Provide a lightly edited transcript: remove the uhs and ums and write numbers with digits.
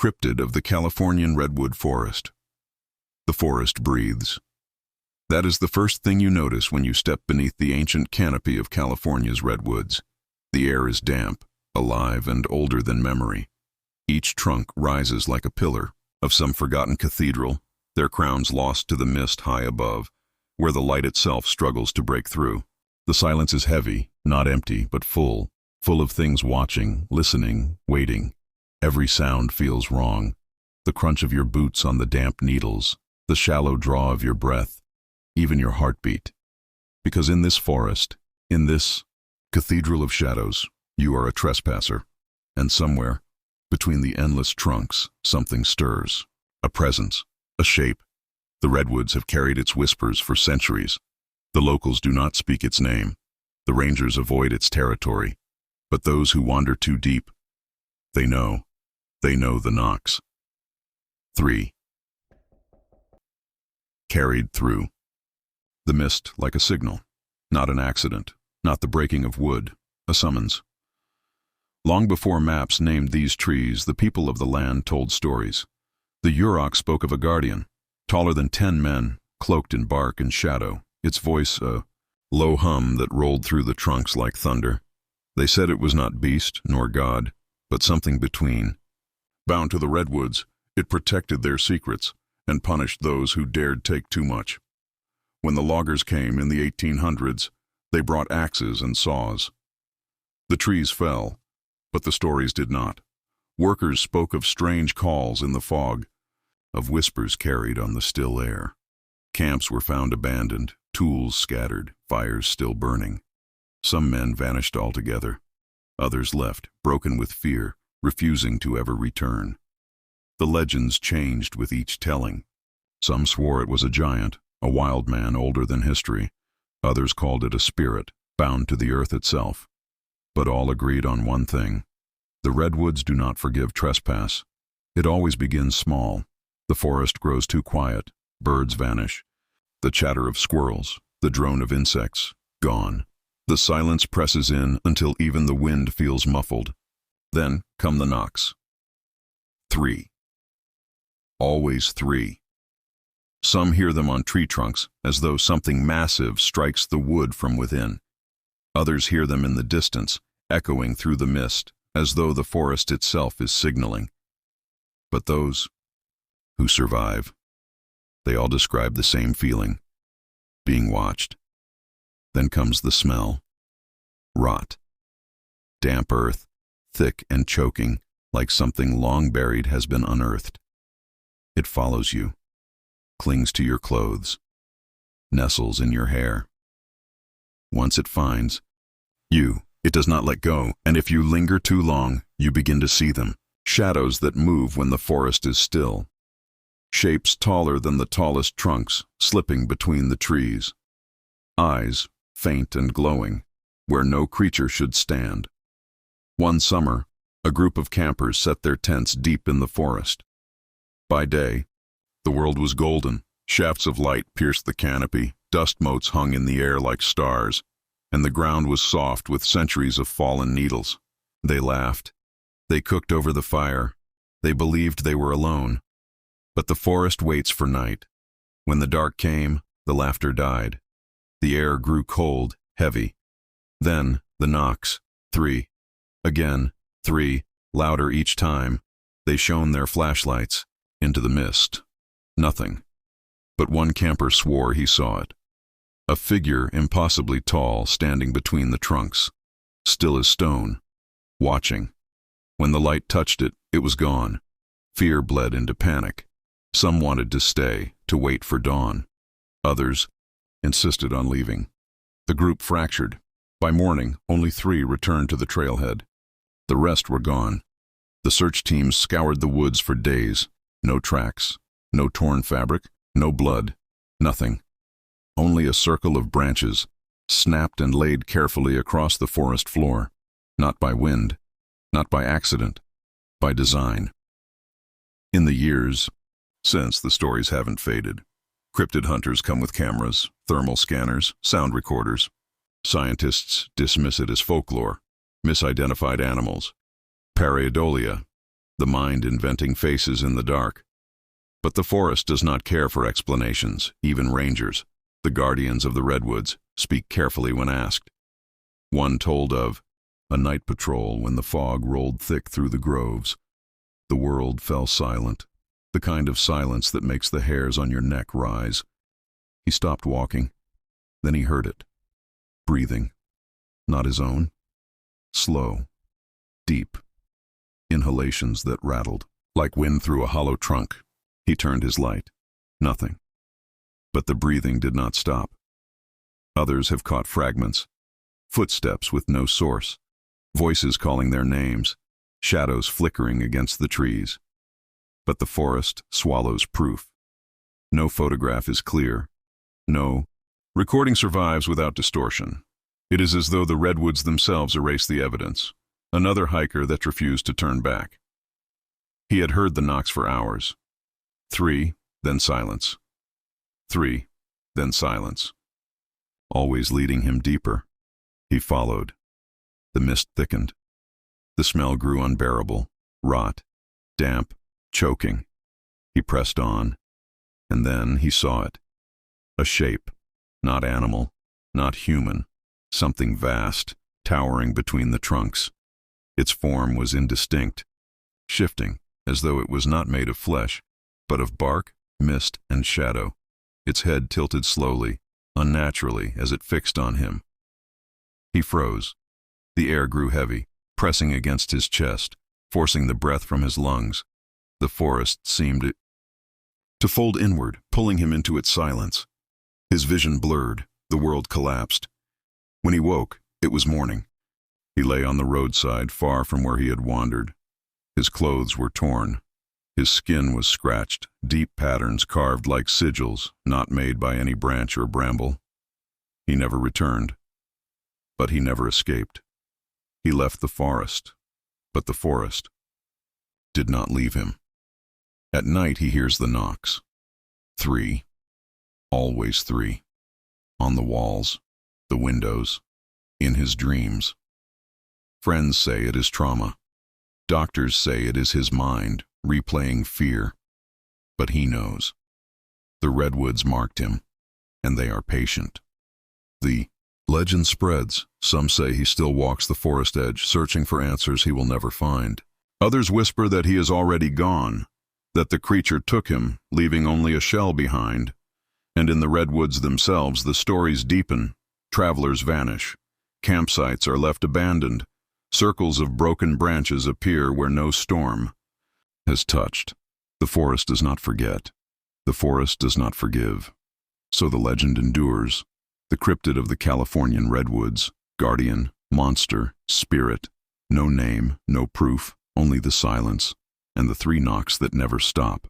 cryptid of the Californian Redwood forest. The forest breathes. That is the first thing you notice when you step beneath the ancient canopy of California's redwoods. The air is damp, alive, and older than memory. Each trunk rises like a pillar of some forgotten cathedral, their crowns lost to the mist high above, where the light itself struggles to break through. The silence is heavy, not empty, but full of things watching, listening, waiting. Every sound feels wrong. The crunch of your boots on the damp needles, the shallow draw of your breath, even your heartbeat. Because in this forest, in this cathedral of shadows, you are a trespasser. And somewhere, between the endless trunks, something stirs. A presence, a shape. The redwoods have carried its whispers for centuries. The locals do not speak its name. The rangers avoid its territory. But those who wander too deep, they know the knocks. 3. Carried through. The mist like a signal, not an accident, not the breaking of wood, a summons. Long before maps named these trees, the people of the land told stories. The Yurok spoke of a guardian, taller than 10 men, cloaked in bark and shadow, its voice a low hum that rolled through the trunks like thunder. They said it was not beast nor god, but something between. Bound to the redwoods, it protected their secrets and punished those who dared take too much. When the loggers came in the 1800s, they brought axes and saws. The trees fell, but the stories did not. Workers spoke of strange calls in the fog, of whispers carried on the still air. Camps were found abandoned, tools scattered, fires still burning. Some men vanished altogether. Others left, broken with fear, refusing to ever return. The legends changed with each telling. Some swore it was a giant, a wild man older than history. Others called it a spirit, bound to the earth itself. But all agreed on one thing. The redwoods do not forgive trespass. It always begins small. The forest grows too quiet. Birds vanish. The chatter of squirrels, the drone of insects, gone. The silence presses in until even the wind feels muffled. Then come the knocks. 3. Always 3. Some hear them on tree trunks, as though something massive strikes the wood from within. Others hear them in the distance, echoing through the mist, as though the forest itself is signaling. But those who survive, they all describe the same feeling, being watched. Then comes the smell. Rot. Damp earth, thick and choking, like something long buried has been unearthed. It follows you, clings to your clothes, nestles in your hair. Once it finds you, it does not let go, and if you linger too long, you begin to see them. Shadows that move when the forest is still. Shapes taller than the tallest trunks, slipping between the trees. Eyes, faint and glowing, where no creature should stand. One summer, a group of campers set their tents deep in the forest. By day, the world was golden. Shafts of light pierced the canopy, dust motes hung in the air like stars, and the ground was soft with centuries of fallen needles. They laughed. They cooked over the fire. They believed they were alone. But the forest waits for night. When the dark came, the laughter died. The air grew cold, heavy. Then the knocks. 3. Again, 3, louder each time. They shone their flashlights into the mist. Nothing. But one camper swore he saw it. A figure impossibly tall standing between the trunks, still as stone, watching. When the light touched it, it was gone. Fear bled into panic. Some wanted to stay, to wait for dawn. Others insisted on leaving. The group fractured. By morning, only 3 returned to the trailhead. The rest were gone. The search teams scoured the woods for days. No tracks, no torn fabric, no blood, nothing. Only a circle of branches, snapped and laid carefully across the forest floor. Not by wind, not by accident, by design. In the years since, the stories haven't faded. Cryptid hunters come with cameras, thermal scanners, sound recorders. Scientists dismiss it as folklore, misidentified animals, pareidolia, the mind inventing faces in the dark. But the forest does not care for explanations. Even rangers, the guardians of the redwoods, speak carefully when asked. One told of a night patrol when the fog rolled thick through the groves. The world fell silent, the kind of silence that makes the hairs on your neck rise. He stopped walking. Then he heard it. Breathing. Not his own. Slow. Deep. Inhalations that rattled, like wind through a hollow trunk. He turned his light. Nothing. But the breathing did not stop. Others have caught fragments. Footsteps with no source. Voices calling their names. Shadows flickering against the trees. But the forest swallows proof. No photograph is clear. No recording survives without distortion. It is as though the redwoods themselves erased the evidence. Another hiker that refused to turn back. He had heard the knocks for hours. 3, then silence. 3, then silence. Always leading him deeper. He followed. The mist thickened. The smell grew unbearable, rot, damp, choking. He pressed on, and then he saw it. A shape, not animal, not human, something vast, towering between the trunks. Its form was indistinct, shifting, as though it was not made of flesh, but of bark, mist, and shadow. Its head tilted slowly, unnaturally, as it fixed on him. He froze. The air grew heavy, pressing against his chest, forcing the breath from his lungs. The forest seemed to fold inward, pulling him into its silence. His vision blurred, the world collapsed. When he woke, it was morning. He lay on the roadside, far from where he had wandered. His clothes were torn. His skin was scratched, deep patterns carved like sigils, not made by any branch or bramble. He never returned. But he never escaped. He left the forest, but the forest did not leave him. At night he hears the knocks. 3. Always 3. On the walls, the windows, in his dreams. Friends say it is trauma. Doctors say it is his mind, replaying fear. But he knows. The redwoods marked him, and they are patient. The legend spreads. Some say he still walks the forest edge, searching for answers he will never find. Others whisper that he is already gone, that the creature took him, leaving only a shell behind. And in the redwoods themselves, the stories deepen. Travelers vanish. Campsites are left abandoned. Circles of broken branches appear where no storm has touched. The forest does not forget. The forest does not forgive. So the legend endures. The cryptid of the Californian redwoods, guardian, monster, spirit. No name, no proof, only the silence, and the 3 knocks that never stop.